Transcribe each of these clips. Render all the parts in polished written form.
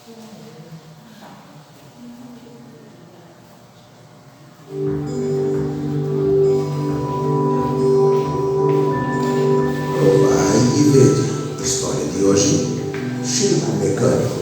Provai e vede. História de hoje: Chico Mecânico.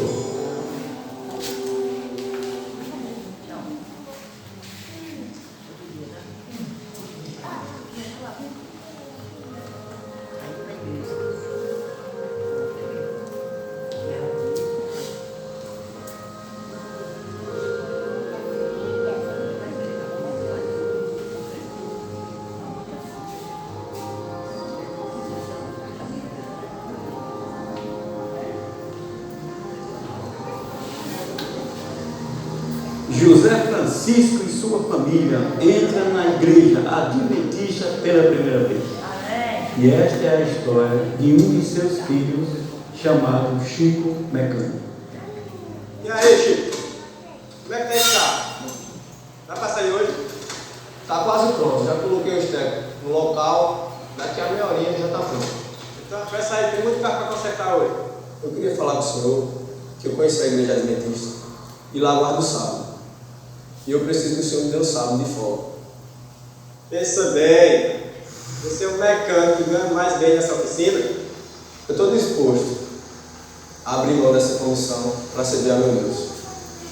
José Francisco e sua família entram na igreja adventista pela primeira vez. Amém. E esta é a história de um de seus filhos, chamado Chico Mecânico. E aí, Chico? Como é que tá esse carro? Vai pra sair hoje? Tá quase pronto, já coloquei o step no local, daqui a meia horinha já tá pronto. Então vai sair, tem muito carro pra consertar hoje. Eu queria falar com o senhor que eu conheci a igreja adventista e lá guardo o sábado. E eu preciso que o senhor me dê o sábado de folga. Pensa bem, você é um mecânico e ganha mais bem nessa oficina? Eu estou disposto a abrir mão dessa comissão para servir a meu Deus.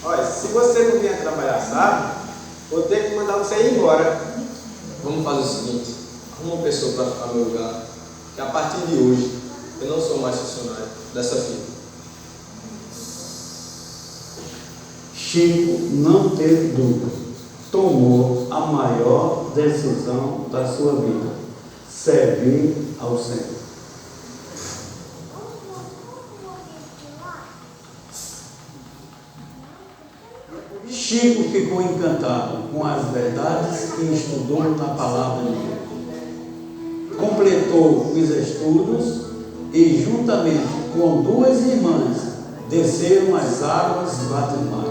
Olha, se você não vier trabalhar sábado, vou ter que mandar você ir embora. Vamos fazer o seguinte, arruma uma pessoa para ficar no meu lugar, que a partir de hoje eu não sou mais funcionário dessa firma. Chico não teve dúvida, tomou a maior decisão da sua vida: servir ao Senhor. Chico ficou encantado com as verdades que estudou na palavra de Deus. Completou os estudos e, juntamente com duas irmãs, desceram as águas batismais.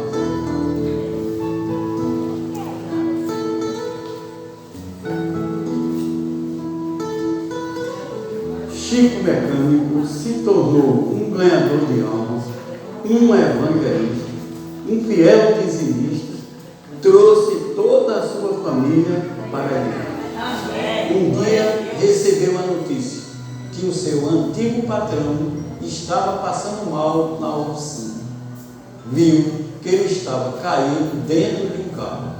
Chico Mecânico se tornou um ganhador de almas, um evangelista, um fiel dizimista, trouxe toda a sua família para a igreja. Um dia recebeu a notícia que o seu antigo patrão estava passando mal na oficina. Viu que ele estava caído dentro de um carro.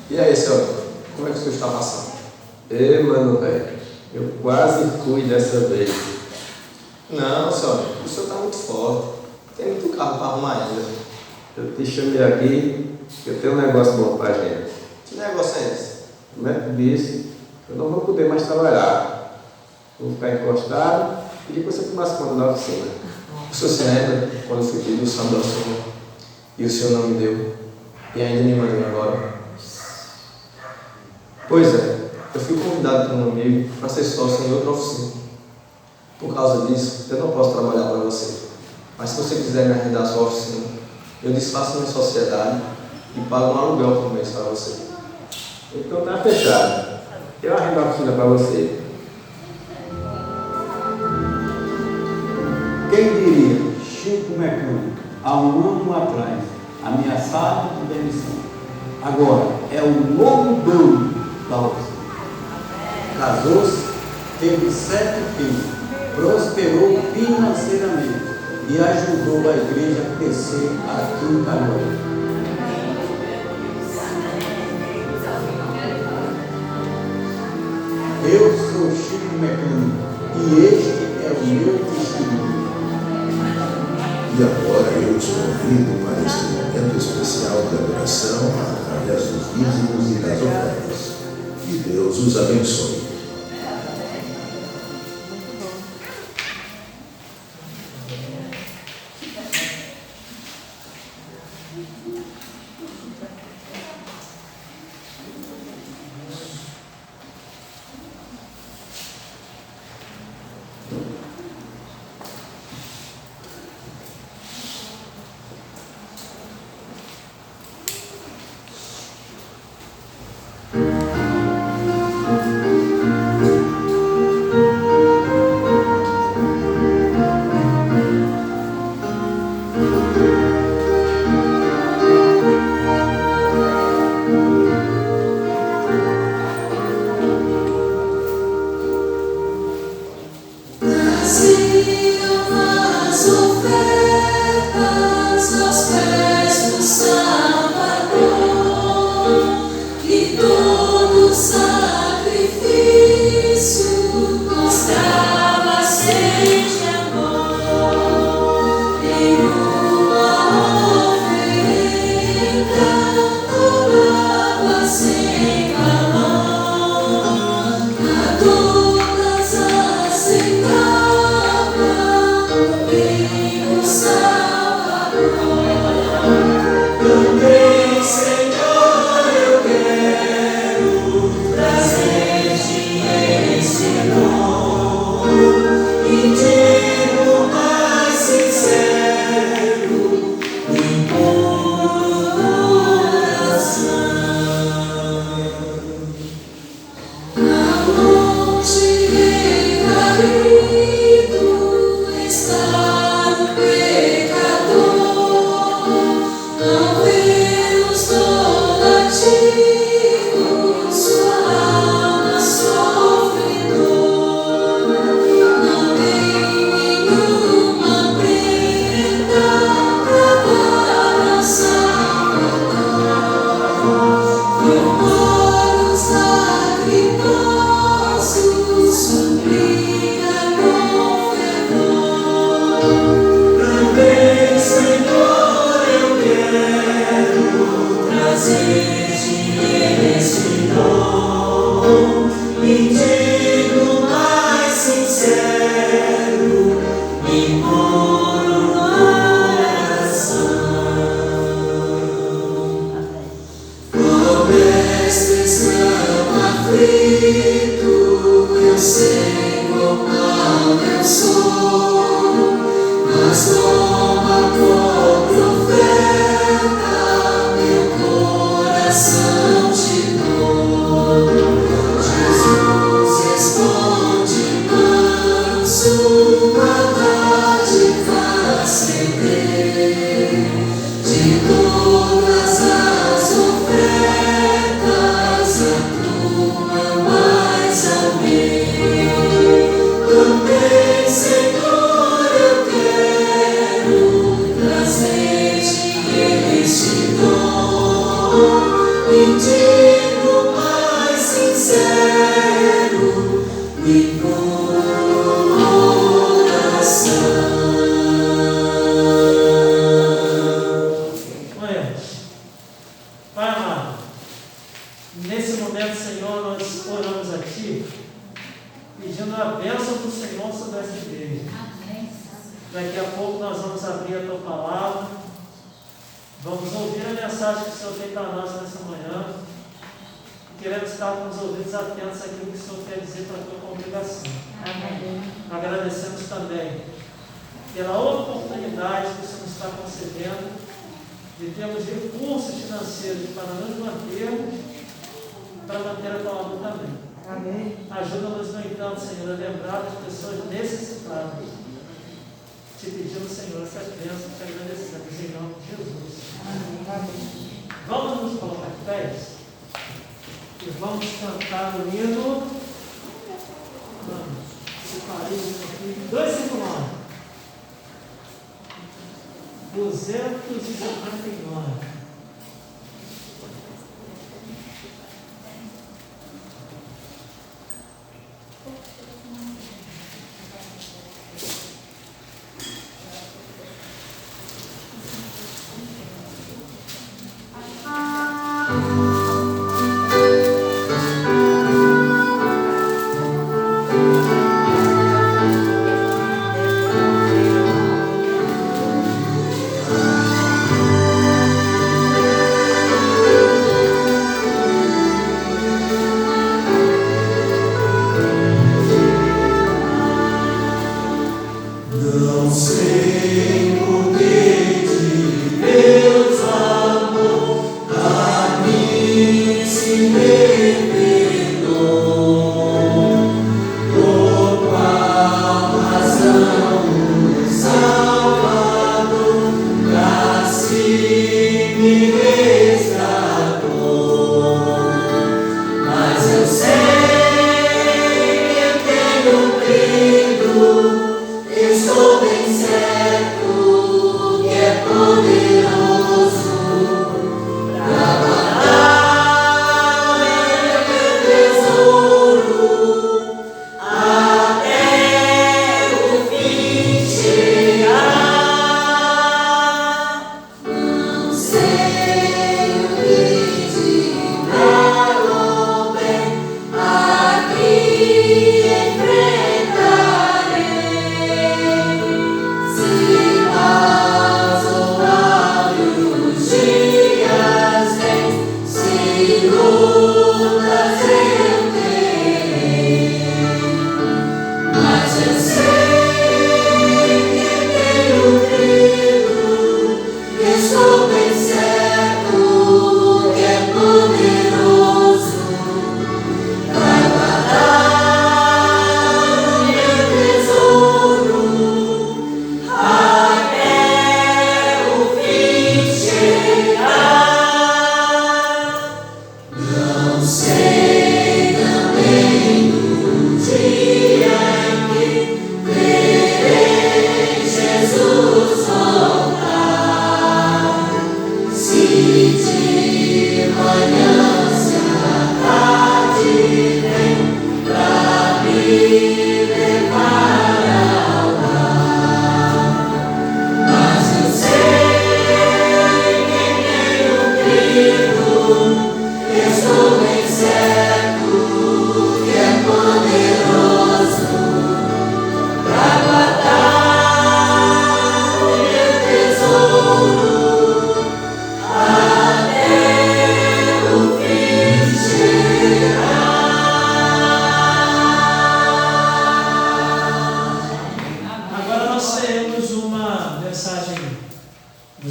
E aí, senhor? Como é que o senhor está passando? Ei, mano, velho, eu quase fui dessa vez. Não, senhor, o senhor está muito forte. Tem muito carro para arrumar ainda. Eu te chamei aqui, que eu tenho um negócio bom pra gente. Que negócio é esse? O médico disse que eu não vou poder mais trabalhar. Vou ficar encostado e depois você tomasse conta da oficina. O senhor se lembra quando eu fui pedir o sábado ao senhor e o senhor não me deu e ainda me mandou embora? Pois é, eu fui convidado por um amigo para ser sócio em outra oficina. Por causa disso, eu não posso trabalhar para você. Mas se você quiser me arrendar a sua oficina, eu desfaço minha sociedade e pago um aluguel por mês para você. Então tá fechado. Eu arrendo a oficina pra você. Quem diria, Chico Mecânico, há um ano atrás, ameaçado de demissão, agora é o novo dono da oficina. Casou-se, teve 7 filhos, prosperou financeiramente e ajudou a igreja a crescer aqui em Caruaru. Eu sou Chico Mecânico e este é o meu testemunho. E agora eu te convido para este momento especial de adoração através dos dízimos e das ofertas. Que Deus os abençoe. Enfrentarei.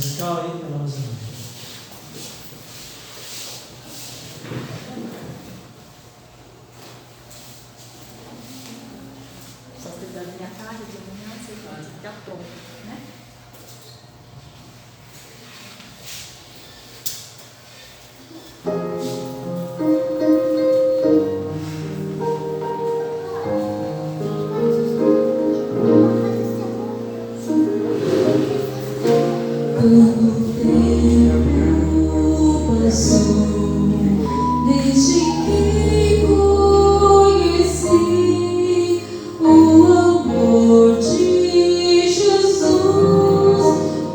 musical aí para nós. Só precisa vir à tarde, de manhã, você pode ficar pronto, né? Desde que conheci o amor de Jesus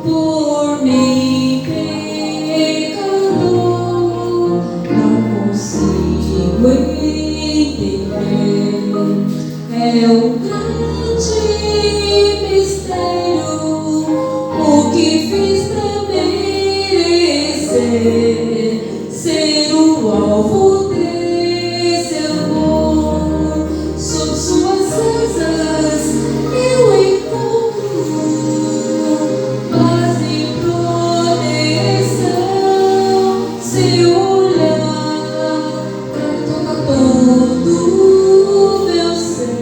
por mim, pecador, não consigo entender. É um grande mistério o que fiz pra merecer ser o alvo desse amor. Sob suas asas eu encontro paz e proteção. Seu olhar toca todo o meu ser.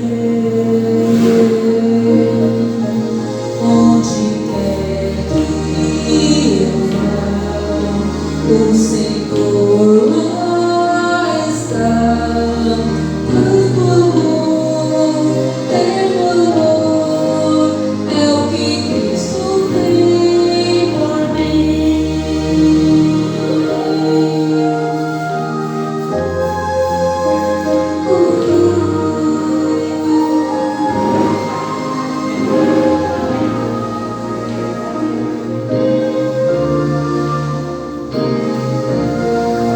Onde quer que eu vá, o Senhor lá está. Tanto amor, é o que Cristo tem por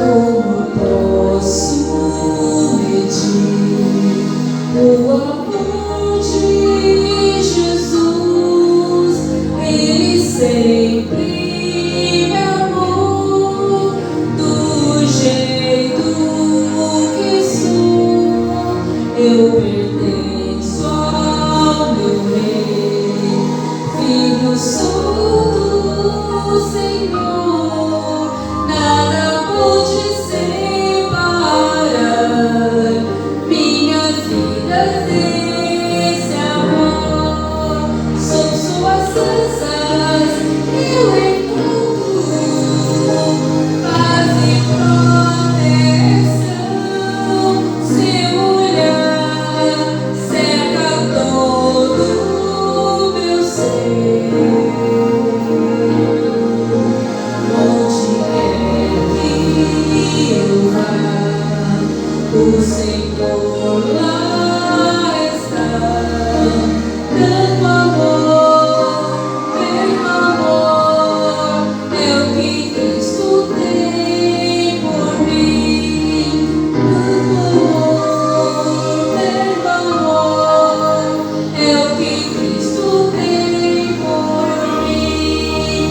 Como posso medir o amor de Jesus? Ele sempre me amou do jeito que sou. Eu pertenço ao meu Rei, filho sou do Senhor. Nada pode separar minha vida desse amor. Sob suas asas eu encontro paz e proteção. Seu olhar cerca todo o meu ser. Onde quer que eu vá, o Senhor lá está. Tanto amor, é o que Cristo tem por mim. Tanto amor, é o que Cristo tem por mim.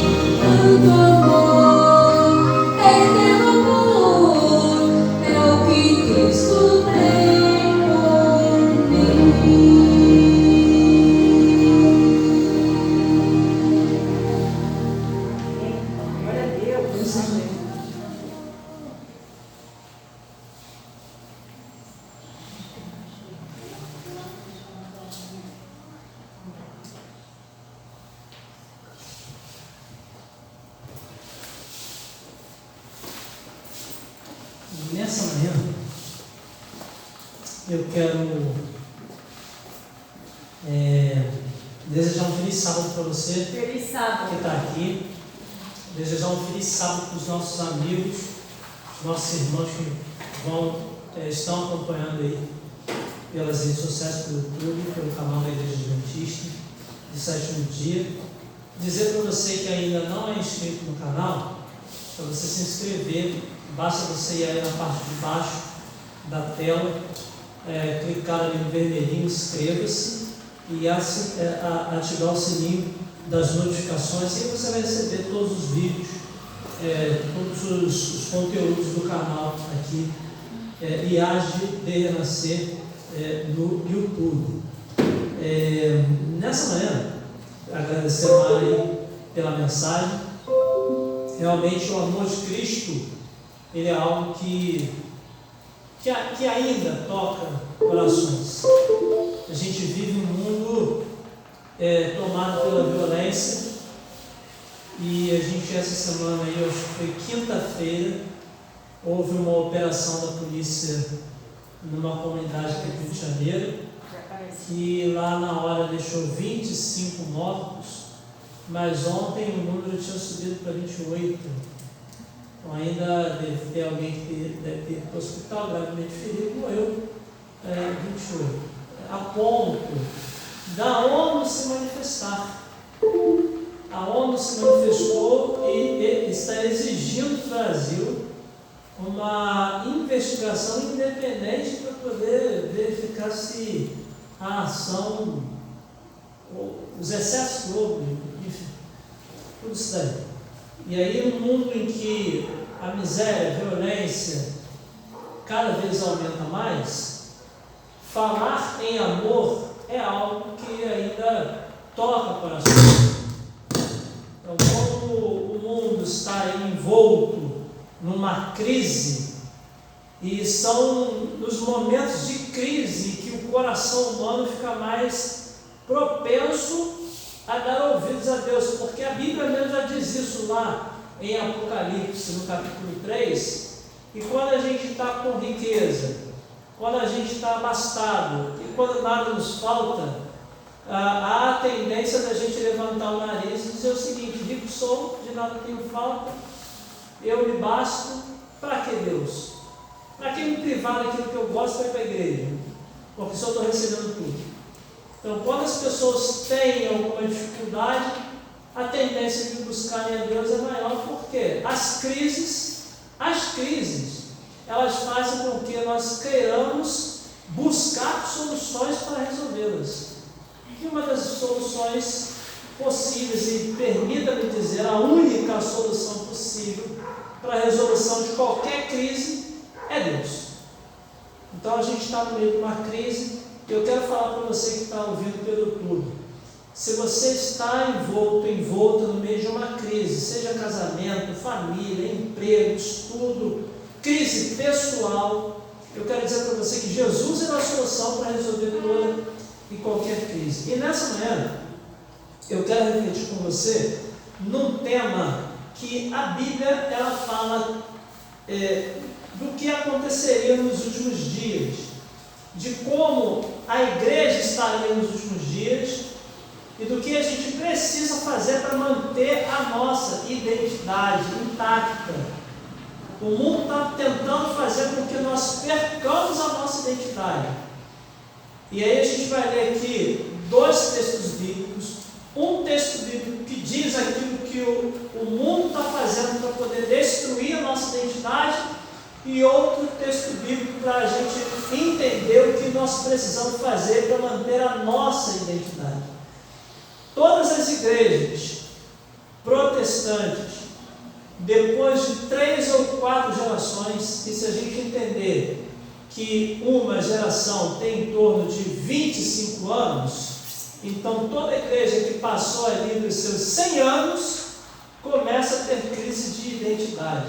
Tanto amor, eterno amor, é o que Cristo tem por mim. Glória a Deus. Amém. Nessa manhã, eu quero desejar um feliz sábado para você Feliz que sábado. está aqui, desejar um feliz sábado para os nossos amigos, os nossos irmãos que estão acompanhando aí pelas redes sociais, pelo YouTube, pelo canal da Igreja Adventista de Sétimo Dia. Dizer para você que ainda não é inscrito no canal, para você se inscrever, basta você ir aí na parte de baixo da tela, clicar ali no vermelhinho, inscreva-se e ativar o sininho das notificações, e aí você vai receber todos os vídeos, todos os conteúdos do canal aqui, IAGE de Renascer, no YouTube. Nessa manhã, agradecer a Mari pela mensagem, realmente o amor de Cristo, ele é algo que ainda toca corações. A gente vive um mundo tomado pela violência, e a gente essa semana aí, acho que foi quinta-feira, houve uma operação da polícia numa comunidade aqui do Rio de Janeiro, que lá na hora deixou 25 mortos, mas ontem o número tinha subido para 28. Então ainda deve ter alguém que deve ter ido para o hospital gravemente ferido, morreu 28. A ponto da ONU se manifestar. A ONU se manifestou e está exigindo do Brasil uma investigação independente para poder verificar se a ação, os excessos que houve, enfim, tudo isso daí. E aí, num mundo em que a miséria, a violência cada vez aumenta mais, falar em amor é algo que ainda toca corações. Então, como o mundo está envolto numa crise, e são nos momentos de crise que o coração humano fica mais propenso a dar ouvidos a Deus, porque a Bíblia mesmo já diz isso lá em Apocalipse, no capítulo 3, e quando a gente está com riqueza, quando a gente está abastado, e quando nada nos falta, há a tendência da gente levantar o nariz e dizer o seguinte: rico sou, de nada tenho falta, eu me basto. Para que Deus? Para que me privar daquilo que eu gosto para ir para a igreja? Porque só estou recebendo tudo. Então, quando as pessoas têm alguma dificuldade, a tendência de buscarem a Deus é maior, porque as crises, elas fazem com que nós queiramos buscar soluções para resolvê-las. E uma das soluções possíveis, e permita-me dizer, a única solução possível para a resolução de qualquer crise é Deus. Então a gente está no meio de uma crise, e eu quero falar para você que está ouvindo pelo YouTube: se você está envolto no meio de uma crise, seja casamento, família, emprego, estudo, crise pessoal, eu quero dizer para você que Jesus é a solução para resolver toda e qualquer crise. E nessa manhã eu quero refletir com você num tema que a Bíblia ela fala do que aconteceria nos últimos dias, de como a igreja estaria nos últimos dias e do que a gente precisa fazer para manter a nossa identidade intacta. O mundo está tentando fazer com que nós percamos a nossa identidade. E aí a gente vai ler aqui dois textos bíblicos, um texto bíblico que diz aquilo que o mundo está fazendo para poder destruir a nossa identidade, e outro texto bíblico para a gente entender o que nós precisamos fazer para manter a nossa identidade. Todas as igrejas protestantes, depois de 3 ou 4 gerações, e se a gente entender que uma geração tem em torno de 25 anos, então toda igreja que passou ali dos seus 100 anos começa a ter crise de identidade.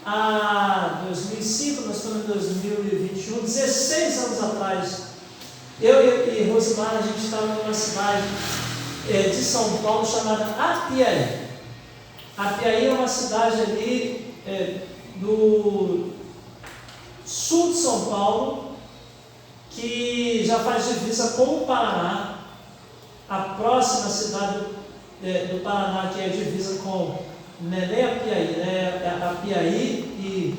Há 2005, nós estamos em 2021, 16 anos atrás, eu e Rosimar, a gente estava numa cidade de São Paulo chamada Apiaí. Apiaí é uma cidade ali do sul de São Paulo, que já faz divisa com o Paraná. A próxima cidade do Paraná, que é a divisa com nem Apiaí, Apiaí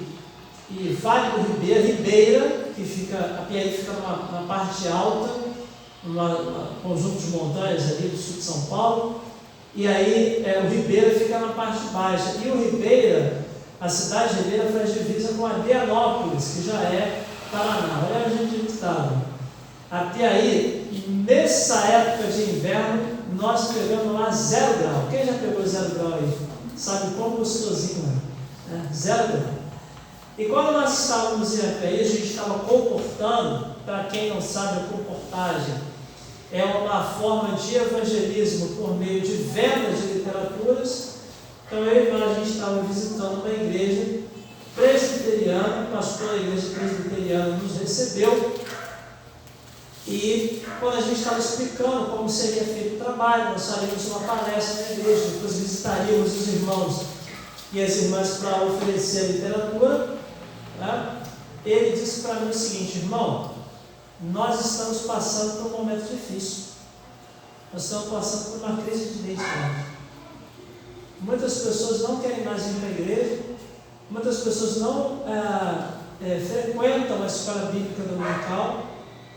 e Vale do Ribeira, que fica, Apiaí fica na parte alta, um conjunto de montanhas ali do sul de São Paulo, e aí o Ribeira fica na parte baixa, e o Ribeira, a cidade de Ribeira faz divisa com Adrianópolis, que já é Paraná. Olha onde a gente estava. Apiaí, nessa época de inverno, nós pegamos lá 0 grau. Quem já pegou 0 grau aí? Sabe quão gostosinho é? 0 grau. E quando nós estávamos em Apiaí, a gente estava comportando, para quem não sabe, a comportagem é uma forma de evangelismo por meio de venda de literaturas. Então eu e a gente estava visitando uma igreja presbiteriana, o pastor da igreja presbiteriana nos recebeu, e quando a gente estava explicando como seria feito o trabalho, nós faríamos uma palestra na igreja, depois visitaríamos os irmãos e as irmãs para oferecer literatura, né? Ele disse para mim o seguinte: irmão, nós estamos passando por um momento difícil, nós estamos passando por uma crise de identidade. Muitas pessoas não querem mais ir para a igreja, muitas pessoas não frequentam a escola bíblica dominical.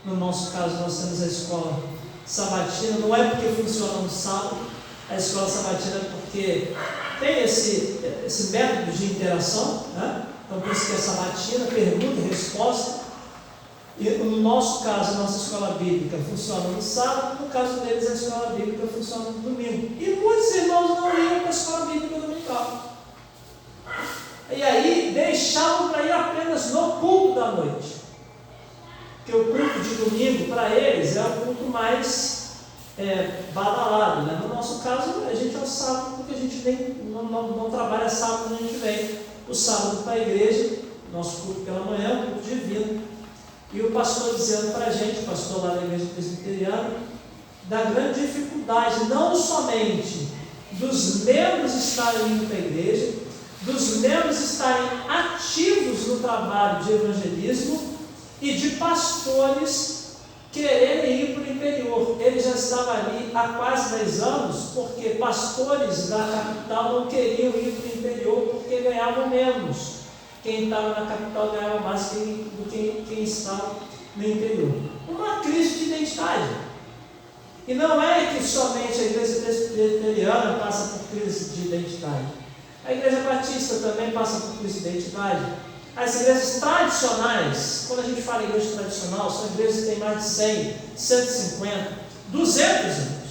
No nosso caso, nós temos a escola sabatina, não é porque funciona no sábado, a escola sabatina é porque tem esse método de interação, né? Então por isso que é sabatina, pergunta e resposta. E no nosso caso, a nossa escola bíblica funciona no sábado, no caso deles a escola bíblica funciona no domingo. E muitos irmãos não iam para a escola bíblica dominical. E aí deixavam para ir apenas no culto da noite. Porque o culto de domingo, para eles, é o culto mais badalado, né? No nosso caso, a gente é o sábado, porque a gente não trabalha sábado, a gente vem o sábado para a igreja, nosso culto pela manhã, o culto divino. E o pastor dizendo para a gente, o pastor lá da igreja presbiteriana, da grande dificuldade, não somente dos membros estarem indo para a igreja, dos membros estarem ativos no trabalho de evangelismo, e de pastores quererem ir para o interior. Ele já estava ali há quase 10 anos, porque pastores da capital não queriam ir para o interior porque ganhavam menos. Quem estava na capital ganhava mais do que quem estava no interior. Uma crise de identidade. E não é que somente a igreja presbiteriana passa por crise de identidade. A igreja batista também passa por crise de identidade. As igrejas tradicionais, quando a gente fala em igreja tradicional, são igrejas que têm mais de 100, 150, 200 anos.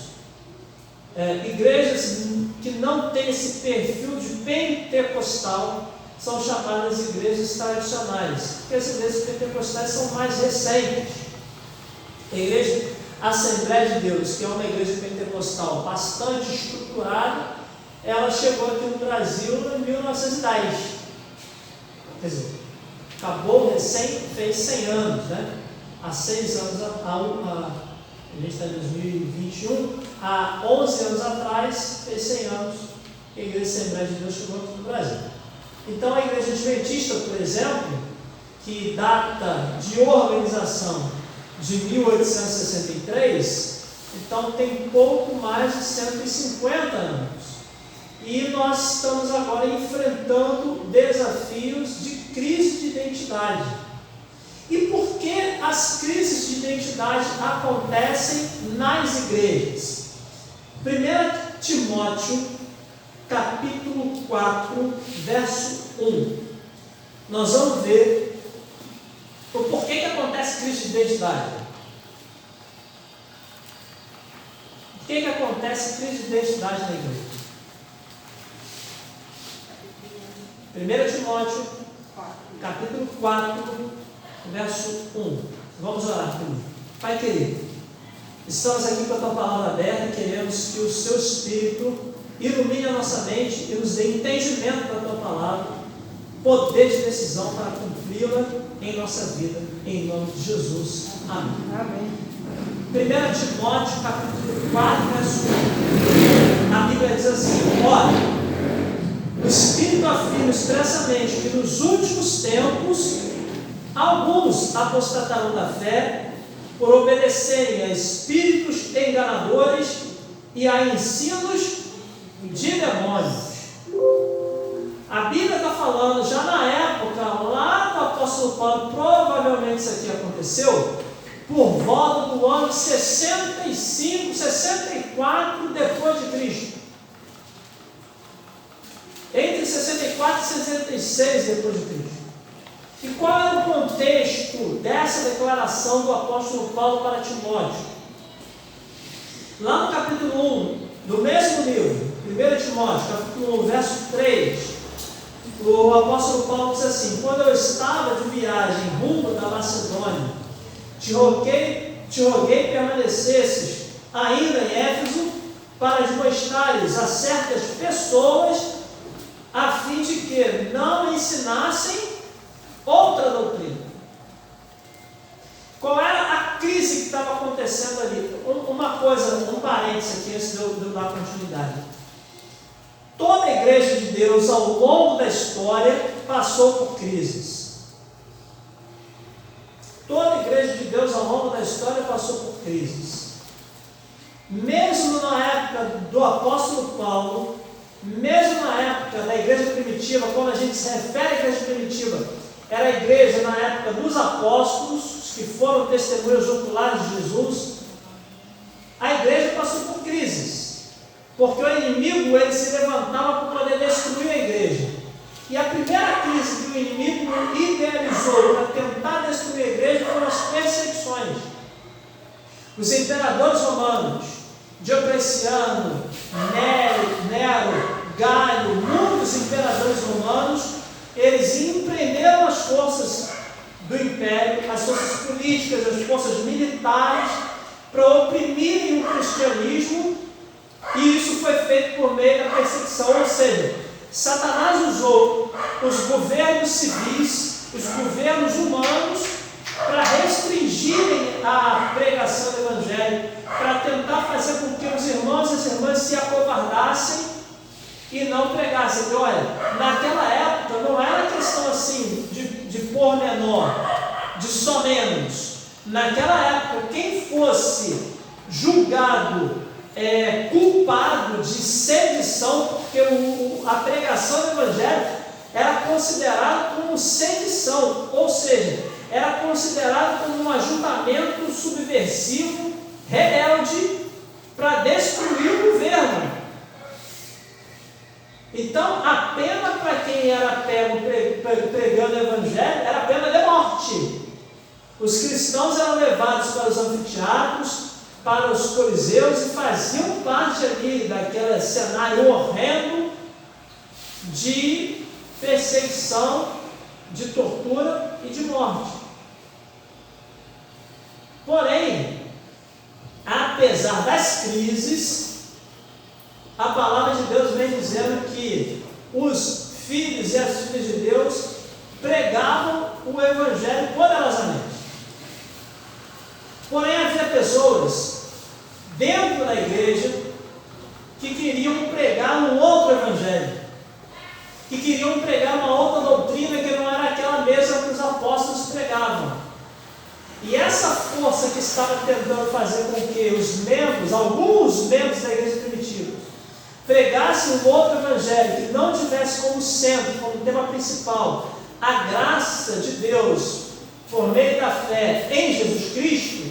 Igrejas que não têm esse perfil de pentecostal são chamadas igrejas tradicionais, porque as igrejas pentecostais são mais recentes. A igreja Assembleia de Deus, que é uma igreja pentecostal bastante estruturada, ela chegou aqui no Brasil em 1910. Quer dizer, acabou recém, fez 100 anos, né? Há 6 anos, a gente está em 2021, há 11 anos atrás, fez 100 anos que a Igreja Assembleia de Deus chegou aqui no Brasil. Então a Igreja Adventista, por exemplo, que data de organização de 1863, então tem pouco mais de 150 anos. E nós estamos agora enfrentando desafios de crise de identidade. E por que as crises de identidade acontecem nas igrejas? 1 Timóteo, capítulo 4, verso 1. Nós vamos ver por que acontece crise de identidade. Por que acontece crise de identidade na igreja? 1 Timóteo, capítulo 4, verso 1. Vamos orar comigo. Pai querido, estamos aqui com a Tua palavra aberta e queremos que o Seu Espírito ilumine a nossa mente e nos dê entendimento da Tua palavra, poder de decisão para cumpri-la em nossa vida, em nome de Jesus. Amém. Amém. 1 Timóteo, capítulo 4, verso 1. A Bíblia diz assim: ora, o Espírito afirma expressamente que nos últimos tempos alguns apostatarão da fé por obedecerem a espíritos enganadores e a ensinos de demônios. A Bíblia está falando já na época, lá do apóstolo Paulo, provavelmente isso aqui aconteceu por volta do ano 65, 64 depois de Cristo. Entre 64 e 66 depois de Cristo. E qual é o contexto dessa declaração do apóstolo Paulo para Timóteo? Lá no capítulo 1, do mesmo livro, 1 Timóteo, capítulo 1, verso 3, o apóstolo Paulo diz assim: quando eu estava de viagem rumo da Macedônia, te roguei permanecesses ainda em Éfeso para demonstrares a certas pessoas a fim de que não ensinassem outra doutrina. Qual era a crise que estava acontecendo ali? Uma coisa, um parênteses aqui, antes de eu dar continuidade. Toda a igreja de Deus, ao longo da história, passou por crises. Toda a igreja de Deus, ao longo da história, passou por crises. Mesmo na época do apóstolo Paulo, mesmo na época da igreja primitiva, quando a gente se refere à igreja primitiva, era a igreja na época dos apóstolos, que foram testemunhas oculares de Jesus, a igreja passou por crises, porque o inimigo ele se levantava para poder destruir a igreja. E a primeira crise que o inimigo idealizou para tentar destruir a igreja foram as perseguições. Os imperadores romanos, Diocleciano, Nero, Galho, muitos imperadores romanos, eles empreenderam as forças do império, as forças políticas, as forças militares, para oprimirem o cristianismo, e isso foi feito por meio da perseguição. Ou seja, Satanás usou os governos civis, os governos humanos, para restringirem a pregação do Evangelho, para tentar fazer com que os irmãos e as irmãs se acovardassem e não pregassem. E olha, naquela época não era questão assim de pormenor, de só menos. Naquela época, quem fosse julgado culpado de sedição, porque a pregação do Evangelho era considerada como sedição, ou seja, era considerado como um ajuntamento subversivo, rebelde, para destruir o governo. Então, a pena para quem era pego pregando o Evangelho era a pena de morte. Os cristãos eram levados para os anfiteatros, para os coliseus, e faziam parte ali daquele cenário horrendo de perseguição, de tortura e de morte. Porém, apesar das crises, a palavra de Deus vem dizendo que os filhos e as filhas de Deus pregavam o Evangelho poderosamente. Porém, havia pessoas dentro da igreja que queriam pregar um outro Evangelho, que queriam pregar uma outra doutrina que não era aquela mesma que os apóstolos pregavam. E essa força que estava tentando fazer com que os membros, alguns membros da igreja primitiva, pregassem um outro Evangelho que não tivesse como centro, como tema principal, a graça de Deus por meio da fé em Jesus Cristo,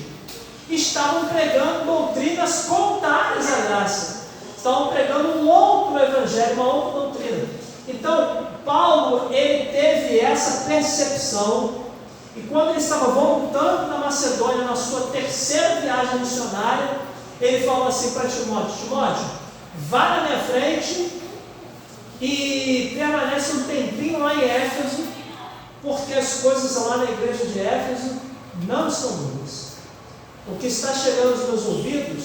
estavam pregando doutrinas contrárias à graça, estavam pregando um outro Evangelho, uma outra doutrina. Então, Paulo, ele teve essa percepção, e quando ele estava voltando da Macedônia, na sua terceira viagem missionária, ele falou assim para Timóteo: Timóteo, vá na minha frente e permanece um tempinho lá em Éfeso, porque as coisas lá na igreja de Éfeso não estão boas. O que está chegando aos meus ouvidos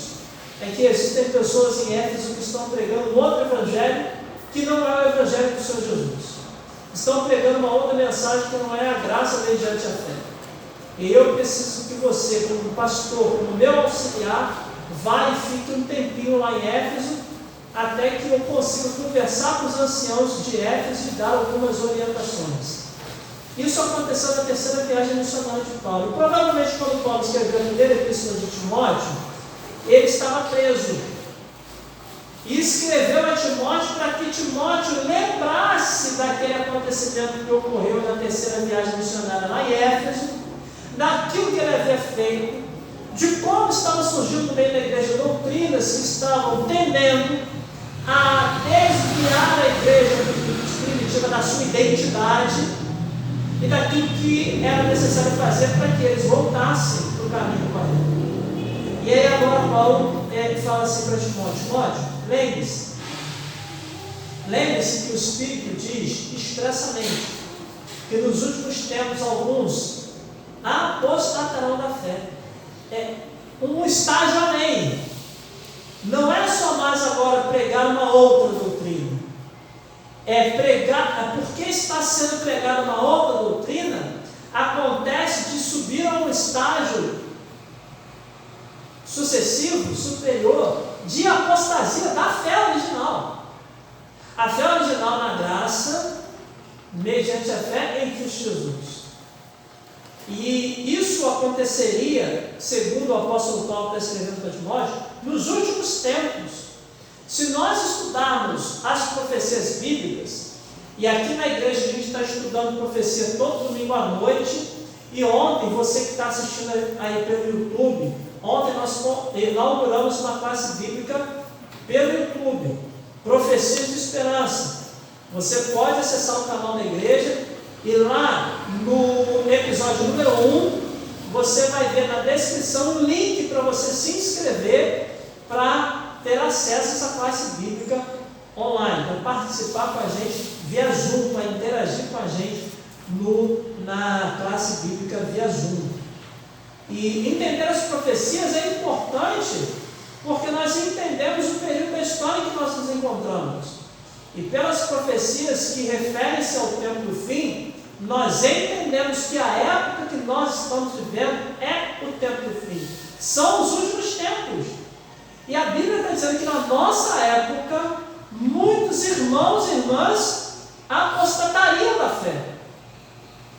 é que existem pessoas em Éfeso que estão pregando um outro Evangelho que não é o Evangelho do Senhor Jesus. Estão pregando uma outra mensagem que não é a graça mediante a fé. E eu preciso que você, como pastor, como meu auxiliar, vá e fique um tempinho lá em Éfeso, até que eu consiga conversar com os anciãos de Éfeso e dar algumas orientações. Isso aconteceu na terceira viagem missionária de Paulo. E provavelmente, quando Paulo escreveu a primeira epístola de Timóteo, ele estava preso. E escreveu a Timóteo para que Timóteo lembrasse daquele acontecimento que ocorreu na terceira viagem missionária lá em Éfeso, daquilo que ele havia feito, de como estavam surgindo no meio da igreja doutrinas que estavam tendendo a desviar a igreja primitiva da sua identidade e daquilo que era necessário fazer para que eles voltassem para o caminho correto. E aí agora Paulo fala assim para Timóteo: Timóteo, lembre-se que o Espírito diz expressamente que nos últimos tempos alguns apostatarão da fé. É um estágio além. Não é só mais agora pregar uma outra doutrina, porque está sendo pregada uma outra doutrina, acontece de subir a um estágio sucessivo, superior, de apostasia da fé original. A fé original na graça, mediante a fé em Cristo Jesus. E isso aconteceria, segundo o apóstolo Paulo está escrevendo para Timóteo, nos últimos tempos. Se nós estudarmos as profecias bíblicas, e aqui na igreja a gente está estudando profecia todo domingo à noite, e ontem, você que está assistindo aí pelo YouTube, ontem nós inauguramos uma classe bíblica pelo YouTube, Profecias de Esperança. Você pode acessar o canal da igreja, e lá no episódio número 1, você vai ver na descrição um link para você se inscrever para ter acesso a essa classe bíblica online, para participar com a gente via Zoom, para interagir com a gente na classe bíblica via Zoom. E entender as profecias é importante, porque nós entendemos o período da história que nós nos encontramos. E pelas profecias que referem-se ao tempo do fim, nós entendemos que a época que nós estamos vivendo é o tempo do fim. São os últimos tempos. E a Bíblia está dizendo que na nossa época, muitos irmãos e irmãs apostatariam da fé.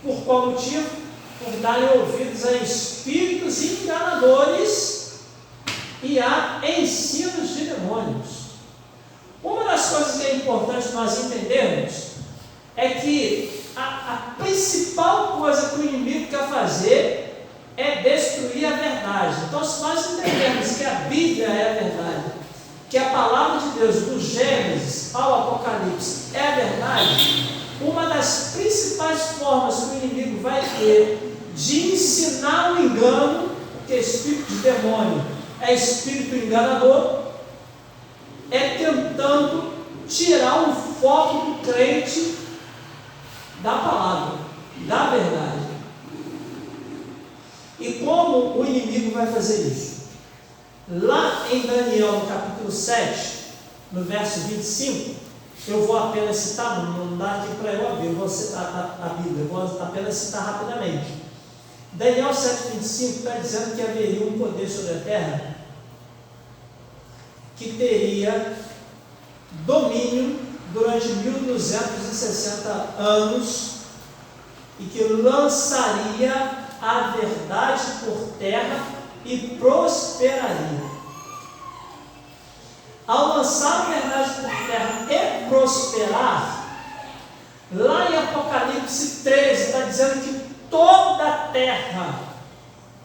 Por qual motivo? Por darem ouvidos a espíritos enganadores e a ensinos de demônios. Uma das coisas que é importante nós entendermos é que a principal coisa que o inimigo quer fazer é destruir a verdade. Então, se nós entendermos que a Bíblia é a verdade, que a palavra de Deus, do Gênesis ao Apocalipse, é a verdade, uma das principais formas que o inimigo vai ter de ensinar o engano, que é espírito de demônio, é espírito enganador, é tentando tirar o foco do crente da palavra, da verdade. E como o inimigo vai fazer isso? Lá em Daniel, no capítulo 7, no verso 25, eu vou apenas citar, não dá aqui para eu abrir, eu vou citar a Bíblia, eu vou apenas citar rapidamente. Daniel 7,25 está dizendo que haveria um poder sobre a terra que teria domínio durante 1260 anos e que lançaria a verdade por terra e prosperaria. Ao lançar a verdade por terra e prosperar, lá em Apocalipse 13 está dizendo que toda a terra,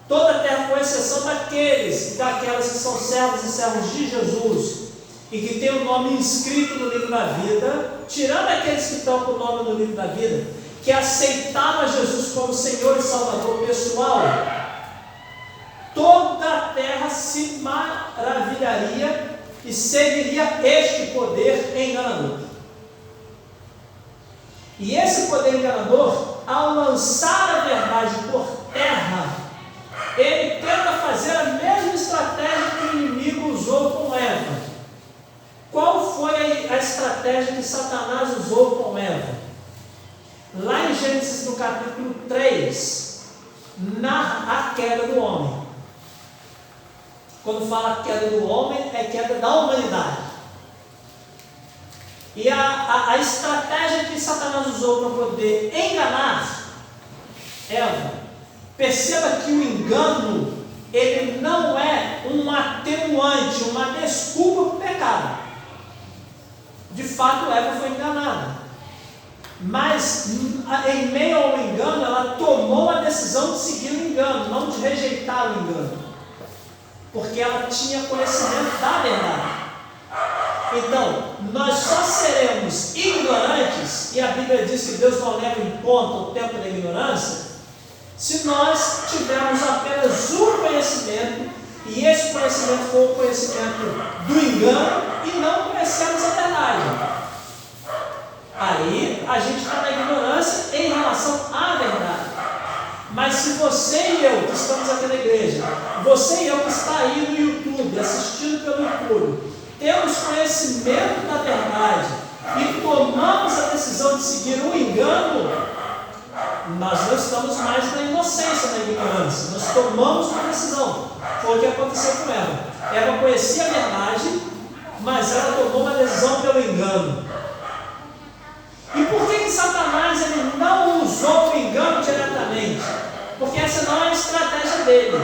com exceção daquelas que são servos e servos de Jesus e que tem o nome inscrito no livro da vida, tirando aqueles que estão com o nome no livro da vida, que aceitaram a Jesus como Senhor e Salvador pessoal, toda a terra se maravilharia e seguiria este poder enganador. E esse poder enganador, ao lançar a verdade por terra, ele tenta fazer a mesma estratégia que o inimigo usou com Eva. Qual foi a estratégia que Satanás usou com Eva? Lá em Gênesis, no capítulo 3, narra a queda do homem. Quando fala queda do homem, é queda da humanidade. E a estratégia que Satanás usou para poder enganar Eva, perceba que o engano, ele não é um atenuante, uma desculpa para o pecado. De fato, Eva foi enganada. Mas, em meio ao engano, ela tomou a decisão de seguir o engano, não de rejeitar o engano. Porque ela tinha conhecimento da verdade. Então, nós só seremos ignorantes, e a Bíblia diz que Deus não leva em conta o tempo da ignorância, se nós tivermos apenas um conhecimento, e esse conhecimento for o conhecimento do engano, e não conhecemos a verdade. Aí, a gente está na ignorância em relação à verdade. Mas se você e eu, que estamos aqui na igreja, você e eu que está aí no YouTube, assistindo pelo YouTube, temos conhecimento da verdade e tomamos a decisão de seguir um engano, nós não estamos mais na inocência, na ignorância. Nós tomamos uma decisão. Foi o que aconteceu com Eva. Eva conhecia a verdade, mas ela tomou uma decisão pelo engano. E por que Satanás ele não usou o engano diretamente? Porque essa não é a estratégia dele.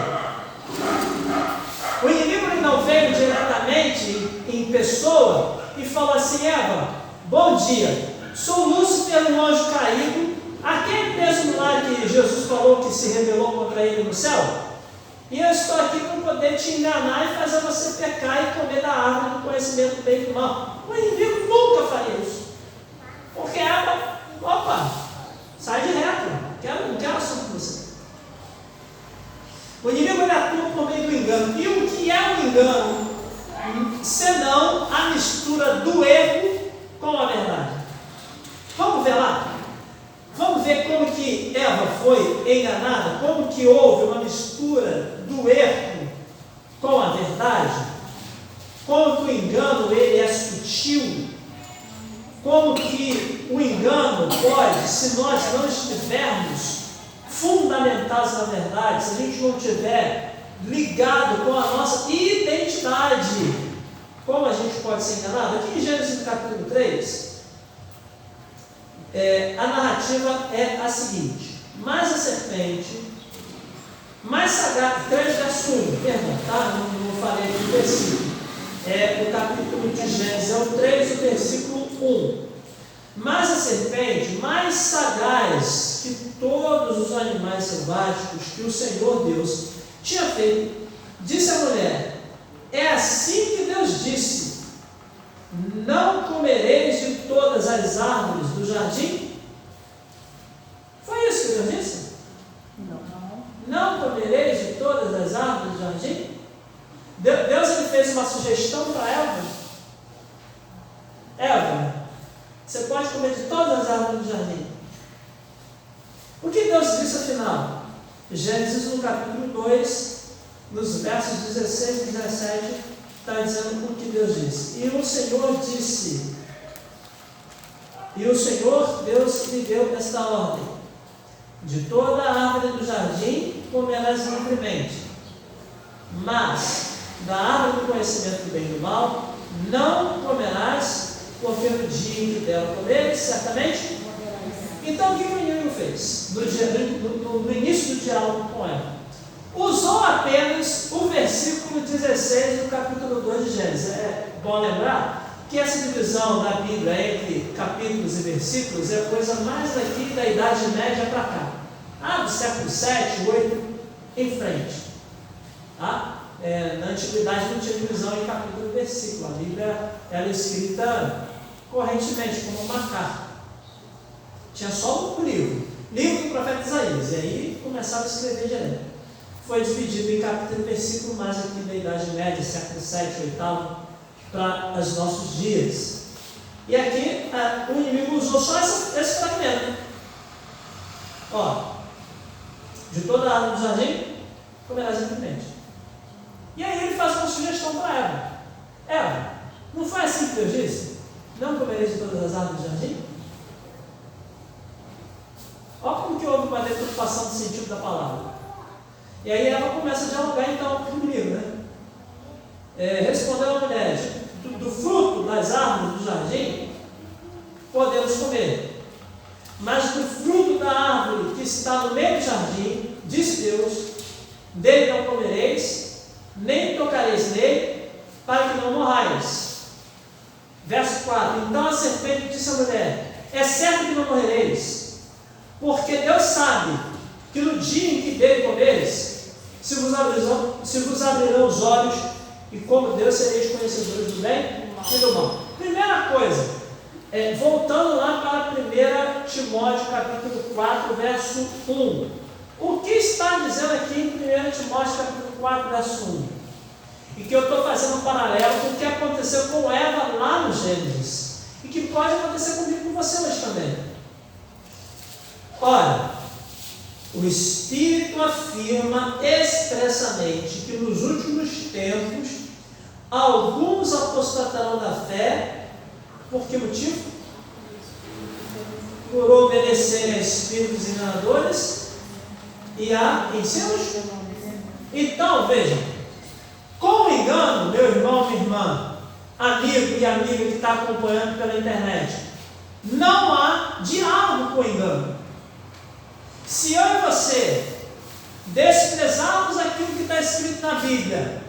O inimigo ele não veio diretamente em pessoa e falou assim: Eva, bom dia, sou Lúcifer, um anjo caído, aquele mesmo lá que Jesus falou que se rebelou contra ele no céu, e eu estou aqui para poder te enganar e fazer você pecar e comer da árvore do conhecimento do bem e do mal. O inimigo nunca faria isso. Porque Eva, opa, sai de reto, não quero assunto com você. O inimigo ele atua por meio do engano. E o que é o engano? Senão a mistura do erro com a verdade. Vamos ver lá? Vamos ver como que Eva foi enganada? Como que houve uma mistura do erro com a verdade? Como que o engano ele é sutil? Como que o engano pode, se nós não estivermos fundamentados na verdade, se a gente não estiver ligado com a nossa identidade, como a gente pode ser enganado? Aqui em Gênesis capítulo 3, a narrativa é a seguinte: mas a serpente, mais sagaz, 3 verso 1, perdão, tá? Não falei aqui o versículo, o capítulo de Gênesis, é o 3, o versículo 1. Mas a serpente, mais sagaz que todos os animais selváticos que o Senhor Deus tinha feito, disse à mulher: é assim que Deus disse: não comereis de todas as árvores do jardim? Foi isso que Deus disse? Não comereis de todas as árvores do jardim? Deus ele fez uma sugestão para Eva: Eva, você pode comer de todas as árvores do jardim. O que Deus disse afinal? Gênesis no capítulo 2, nos versos 16 e 17, está dizendo o que Deus disse. E o Senhor disse, e o Senhor Deus lhe deu esta ordem: de toda a árvore do jardim comerás livremente, mas da árvore do conhecimento do bem e do mal não comerás, porque no dia em que dela comeres, certamente. Então o que o inimigo fez? No início do diálogo com ela, usou apenas o versículo 16 do capítulo 2 de Gênesis. É bom lembrar que essa divisão da Bíblia entre capítulos e versículos é coisa mais daqui da Idade Média para cá, do século 7, 8 em frente. Na antiguidade não tinha divisão em capítulo e versículo. A Bíblia era escrita correntemente, como uma carta. Tinha só um livro do profeta Isaías, e aí começava a escrever direto. Foi dividido em capítulo e versículo, mais aqui da Idade Média, século 7, 8, para os nossos dias. E aqui o inimigo usou só esse fragmento. De toda a árvore do jardim, comerás livremente. E aí ele faz uma sugestão para Eva: Eva, não foi assim que Deus disse? Não comereis de todas as árvores do jardim? Olha como que houve uma deturpação do sentido da palavra. E aí Eva começa a dialogar então comigo, né? Respondeu a mulher: do fruto das árvores do jardim podemos comer, mas do fruto da árvore que está no meio do jardim, disse Deus, dele não comereis, nem tocareis nele, para que não morrais. Verso 4: então a serpente disse à mulher: é certo que não morrereis, porque Deus sabe que no dia em que dele comeres, se vos abrirão os olhos, e como Deus sereis conhecedores do bem e do mal. Primeira coisa, voltando lá para 1 Timóteo capítulo 4, verso 1. O que está dizendo aqui em 1 Timóteo capítulo 4, verso 1? E que eu estou fazendo um paralelo com o que aconteceu com Eva lá no Gênesis, e que pode acontecer comigo e com você hoje também. Ora, o Espírito afirma expressamente que nos últimos tempos alguns apostatarão da fé. Por que motivo? por obedecer a espíritos enganadores e a ensinos. Então, vejam, com o engano, meu irmão, minha irmã, amigo e amiga que está acompanhando pela internet, não há diálogo com o engano. Se eu e você desprezarmos aquilo que está escrito na Bíblia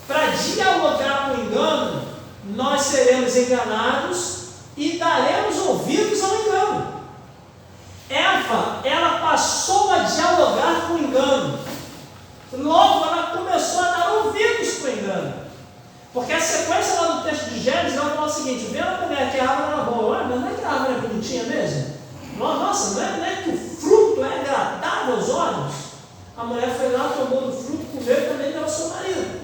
para dialogar com o engano, nós seremos enganados e daremos ouvidos ao engano. Eva, ela passou a dialogar com o engano. Logo, ela começou a dar ouvidos para o engano. Porque a sequência lá do texto de Gênesis, ela fala o seguinte: vendo a mulher que a árvore era boa, mas não é que a árvore é bonitinha mesmo? Nossa, não é que o fruto é agradável aos olhos? A mulher foi lá, tomou do fruto, comeu e também deu ao seu marido.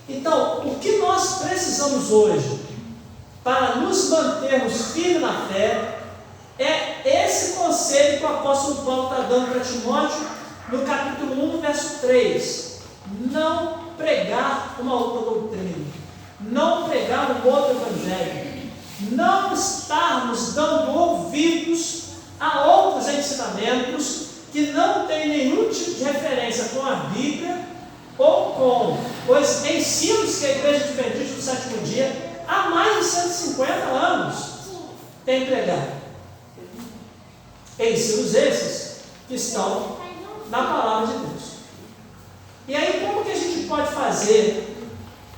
Então, o que nós precisamos hoje para nos mantermos firmes na fé é esse conselho que o apóstolo Paulo está dando para Timóteo no capítulo 1, verso 3. Não pregar uma outra doutrina, não pregar um outro evangelho, não estarmos dando ouvidos a outros ensinamentos que não têm nenhum tipo de referência com a Bíblia ou com os ensinos que a Igreja Adventista do Sétimo Dia há mais de 150 anos tem pregado. Ensinos esses que estão na palavra de Deus. E aí, como que a gente pode fazer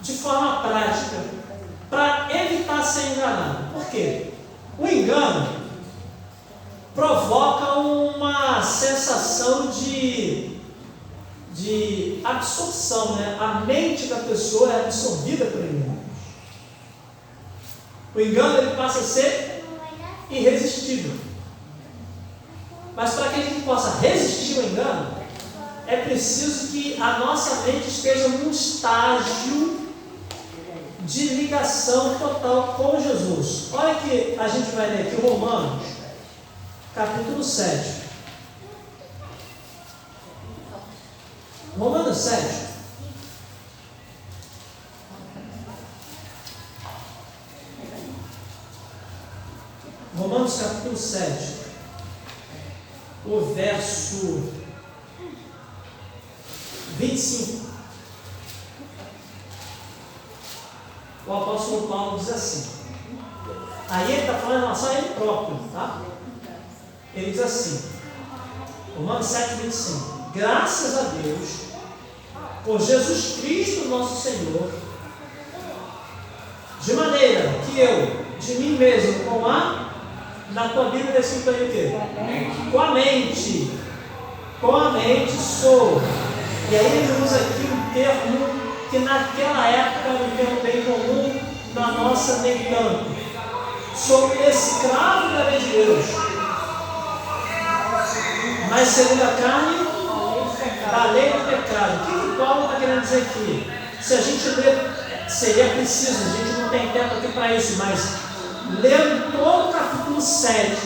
de forma prática para evitar ser enganado? Por quê? O engano provoca uma sensação de absorção, né? A mente da pessoa é absorvida pelo engano. O engano ele passa a ser irresistível. Mas para que a gente possa resistir ao engano, é preciso que a nossa mente esteja num estágio de ligação total com Jesus. Olha que a gente vai ler aqui Romanos, capítulo 7. Romanos 7. Romanos capítulo 7. O verso 25. O apóstolo Paulo diz assim. Aí ele está falando em relação a ele próprio, tá? Ele diz assim, Romanos 7, 25. Graças a Deus, por Jesus Cristo nosso Senhor, de maneira que eu, de mim mesmo, na tua Bíblia está escrito aí o quê? Com a mente sou. E aí ele usa aqui um termo que naquela época era um termo bem comum, na nossa nem tanto. Sou escravo da lei de Deus, mas segundo a carne, da lei do pecado. O que Paulo está querendo dizer aqui? Se a gente ler, seria preciso, a gente não tem tempo aqui para isso, mas lendo todo o capítulo 7,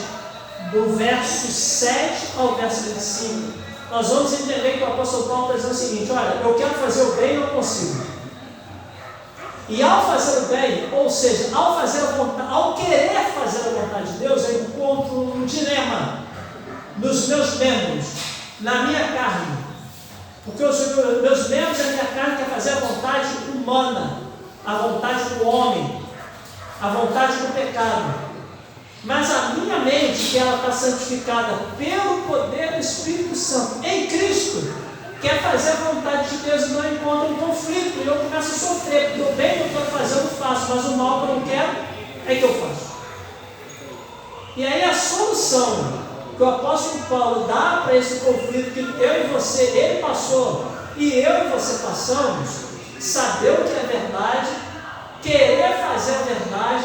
do verso 7 ao verso 25, nós vamos entender que o apóstolo Paulo está dizendo o seguinte: olha, eu quero fazer o bem e não consigo. E ao fazer o bem, ou seja, ao querer fazer a vontade de Deus, eu encontro um dilema nos meus membros, na minha carne. Porque os meus membros e a minha carne quer fazer a vontade humana, a vontade do homem, a vontade do pecado. Mas a minha mente, que ela está santificada pelo poder do Espírito Santo em Cristo, quer fazer a vontade de Deus e não encontra um conflito, e eu começo a sofrer, porque o bem que eu quero fazer eu faço, mas o mal que eu não quero é que eu faço. E aí a solução que o apóstolo Paulo dá para esse conflito que eu e você, ele passou, e eu e você passamos, saber o que é verdade, querer fazer a verdade,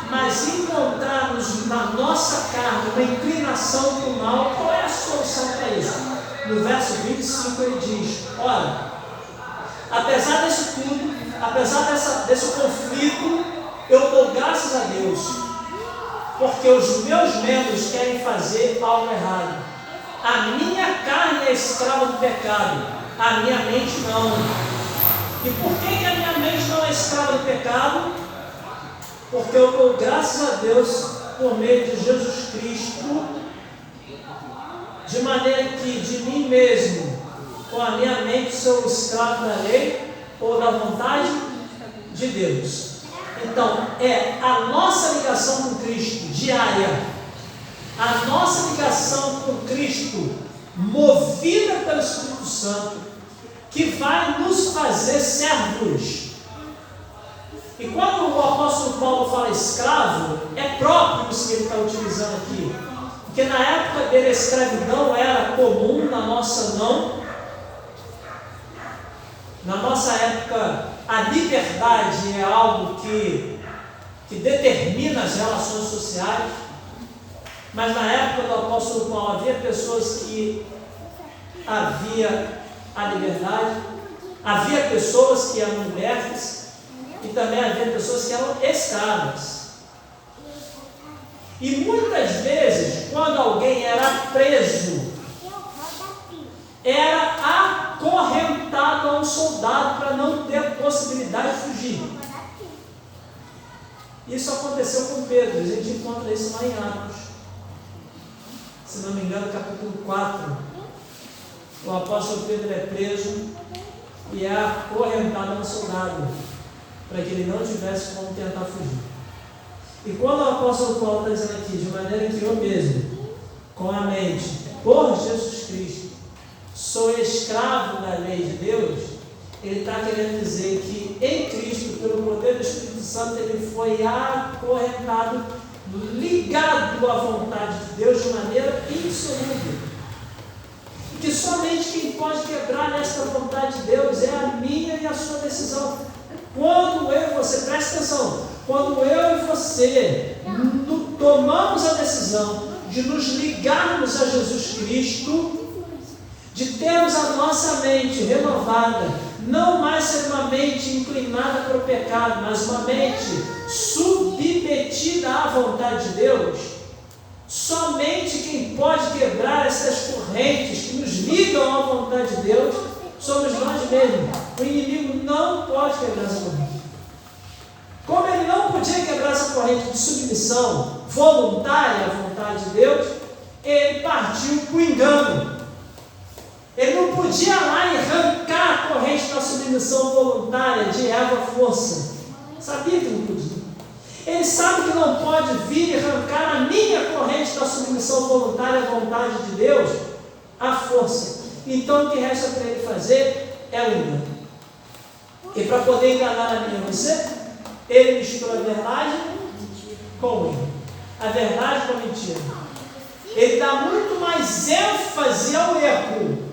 mas encontrarmos na nossa carne uma inclinação para o mal. Qual é a solução para isso? No verso 25 ele diz: olha, apesar disso tudo, apesar desse conflito, eu dou graças a Deus, porque os meus membros querem fazer algo errado. A minha carne é escrava do pecado, a minha mente não. E por que a minha mente não é escrava do pecado? Porque eu dou graças a Deus por meio de Jesus Cristo, de maneira que de mim mesmo, com a minha mente, sou escravo da lei ou da vontade de Deus. Então, é a nossa ligação com Cristo diária, a nossa ligação com Cristo, movida pelo Espírito Santo, que vai nos fazer servos. E quando o apóstolo Paulo fala escravo, é próprio isso que ele está utilizando aqui. Porque na época dele a escravidão era comum, na nossa não. Na nossa época, a liberdade é algo que determina as relações sociais. Mas na época do apóstolo Paulo havia pessoas que havia a liberdade, havia pessoas que eram libertas e também havia pessoas que eram escravas. E muitas vezes, quando alguém era preso, era acorrentado a um soldado para não ter possibilidade de fugir. Isso aconteceu com Pedro, a gente encontra isso lá em Atos. Se não me engano, capítulo 4. O apóstolo Pedro é preso e é acorrentado a um soldado, para que ele não tivesse como tentar fugir. E quando o apóstolo Paulo está dizendo aqui, de maneira que eu mesmo, com a mente, por Jesus Cristo, sou escravo da lei de Deus, ele está querendo dizer que em Cristo, pelo poder do Espírito Santo, ele foi acorrentado, ligado à vontade de Deus de maneira insolúvel. E que somente quem pode quebrar esta vontade de Deus é a minha e a sua decisão. Quando eu e você, presta atenção, quando eu e você tomamos a decisão de nos ligarmos a Jesus Cristo, de termos a nossa mente renovada, não mais ser uma mente inclinada para o pecado, mas uma mente submetida à vontade de Deus, somente quem pode quebrar essas correntes que nos ligam à vontade de Deus somos nós mesmos. O inimigo não pode quebrar essa corrente. Como ele não podia quebrar essa corrente de submissão voluntária à vontade de Deus, ele partiu para o engano. Ele não podia lá e arrancar a corrente da submissão voluntária de Eva à força. Sabia que não podia. Ele sabe que não pode vir e arrancar a minha corrente da submissão voluntária à vontade de Deus à força. Então o que resta para ele fazer é o engano. E para poder enganar a mim e você, ele mistura a verdade com o erro. A verdade com a mentira. Ele dá muito mais ênfase ao erro.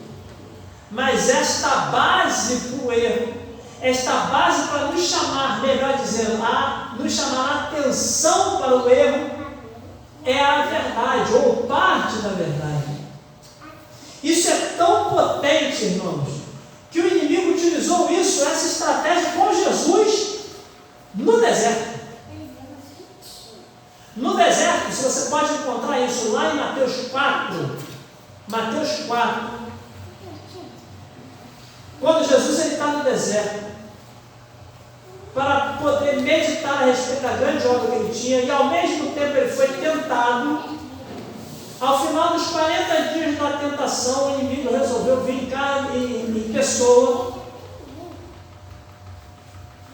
Mas esta base para o erro, esta base para nos chamar, melhor dizendo, nos chamar a atenção para o erro, é a verdade, ou parte da verdade. Isso é tão potente, irmãos, que o inimigo utilizou essa estratégia com Jesus no deserto. No deserto, se você pode encontrar isso lá em Mateus 4, quando Jesus está no deserto, para poder meditar a respeito da grande obra que ele tinha, e ao mesmo tempo ele foi tentado. Ao final dos 40 dias da tentação, o inimigo resolveu vir em pessoa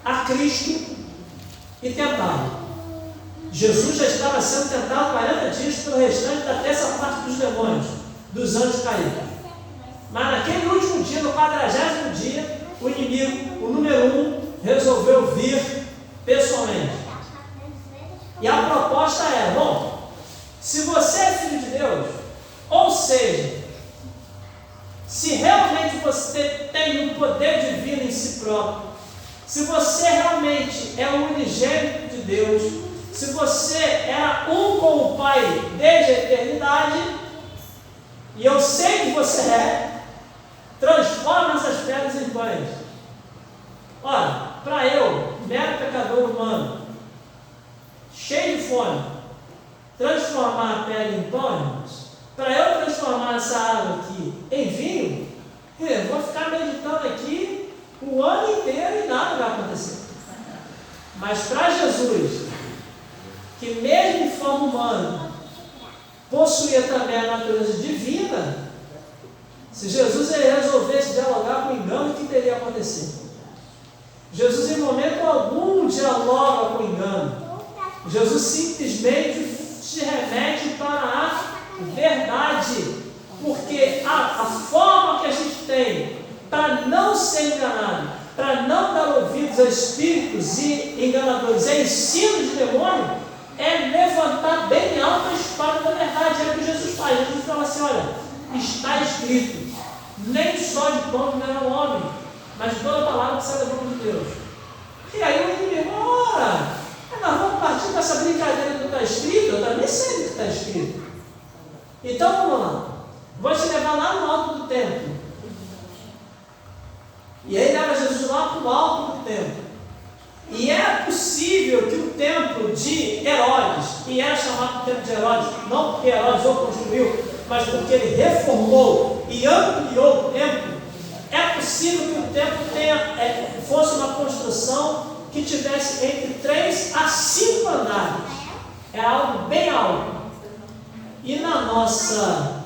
a Cristo e tentá-lo. Jesus já estava sendo tentado 40 dias pelo restante da terça parte dos demônios, dos anjos caídos. Mas naquele último dia, no 40º dia, o inimigo, o número 1, resolveu vir pessoalmente. E a proposta é, bom, se você é filho de Deus, ou seja, se realmente você tem um poder divino em si próprio, se você realmente é o unigênito de Deus, se você era um com o Pai desde a eternidade, e eu sei que você transforma essas pedras em pães. Ora, para eu, mero pecador humano, cheio de fome, transformar a pedra em pão, para eu transformar essa água aqui em vinho, eu vou ficar meditando aqui o ano inteiro e nada vai acontecer. Mas para Jesus, que mesmo em forma humana, possuía também a natureza divina, se Jesus resolvesse dialogar com o engano, o que teria acontecido? Jesus, em momento algum, dialoga com o engano. Jesus simplesmente te remete para a verdade, porque a forma que a gente tem para não ser enganado, para não dar ouvidos a espíritos e enganadores, é ensino de demônio, é levantar bem alto a espada da verdade. É o que Jesus faz. Jesus fala assim: olha, está escrito, nem só de pão viverá o homem, mas de toda palavra que sai da boca de Deus. E aí o inimigo, ora, nós vamos partir dessa brincadeira do que está escrito. Eu também sei do que está escrito. Então vamos lá, vou te levar lá no alto do templo. E aí leva Jesus lá para o alto do templo. E é possível que o templo de Herodes, que era chamado templo de Herodes, não porque Herodes o construiu, mas porque ele reformou e ampliou o templo, é possível que o templo fosse uma construção que tivesse entre 3 a 5 andares. É algo bem alto. E na nossa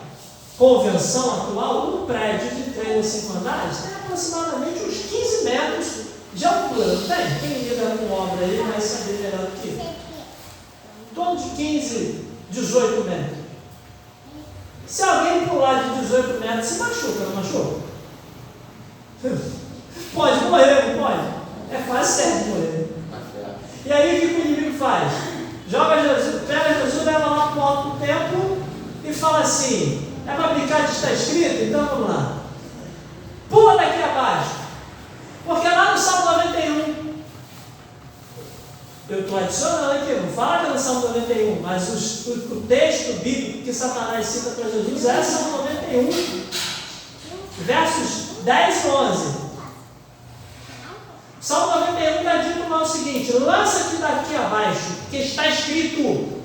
convenção atual, um prédio de 3 a 5 andares tem aproximadamente uns 15 metros de altura, não tem? Quem lida com obra aí vai saber melhor do que eu. Em torno de 15, 18 metros. Se alguém pular de 18 metros, se machuca, não machuca? Pode morrer, não pode? É quase certo morrer. E aí o que o inimigo faz? Joga Jesus, pega Jesus, leva lá para o alto do templo e fala assim: é para brincar de estar escrito? Então vamos lá. Pula daqui abaixo. Porque lá no Salmo 91, eu estou adicionando aqui, não fala que é no Salmo 91, mas o texto bíblico que Satanás cita para Jesus é Salmo 91, versos 10 e 11. Salmo 91 está dito lá o seguinte: lança-te daqui abaixo, que está escrito: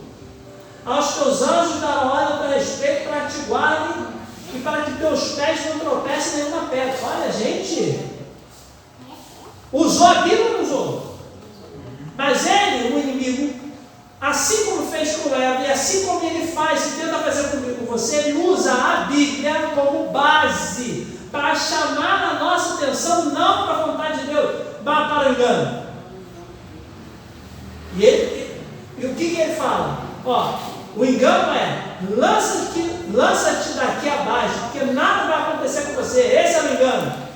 aos teus anjos darão ordem a teu respeito para que te guardem e para que teus pés não tropecem nenhuma pedra. Olha, gente, usou a Bíblia ou não usou? Mas ele, o inimigo, assim como fez com Eva e assim como ele faz e tenta fazer comigo com você, ele usa a Bíblia como base para chamar a nossa atenção não para a vontade de Deus, mas para o engano. E o que ele fala? Ó, o engano é: lança-te daqui abaixo, porque nada vai acontecer com você. Esse é o engano.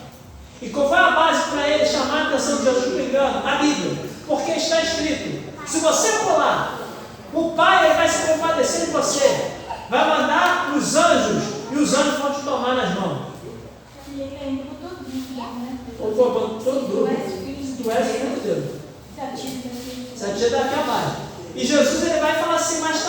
E qual foi a base para ele chamar a atenção de Jesus para o engano? A Bíblia. Porque está escrito: se você pular, o Pai ele vai se compadecer de você, vai mandar os anjos, e os anjos vão te tomar nas mãos. E ele ainda botou dúvida, né? Todo dúvida. Tu és filho de Deus. Você atira daqui abaixo. E Jesus ele vai falar assim mais